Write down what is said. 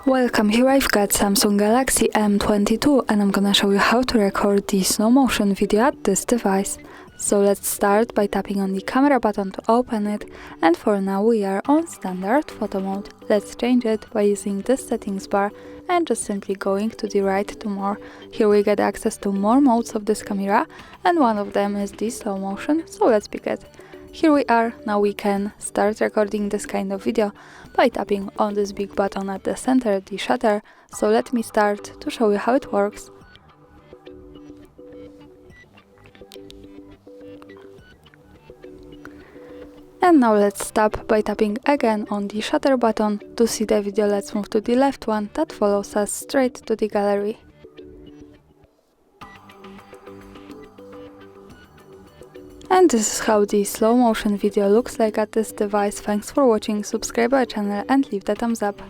Welcome, here I've got Samsung Galaxy M22 and I'm gonna show you how to record the slow motion video at this device. So let's start by tapping on the camera button to open it, and for now we are on standard photo mode. Let's change it by using this settings bar and just simply going to the right to more. Here we get access to more modes of this camera and one of them is the slow motion, so let's pick it. Here we are, now we can start recording this kind of video by tapping on this big button at the center, the shutter. So let me start to show you how it works. And now let's stop by tapping again on the shutter button. To see the video, let's move to the left one that follows us straight to the gallery. And this is how the slow motion video looks like at this device. Thanks for watching, subscribe our channel and leave the thumbs up.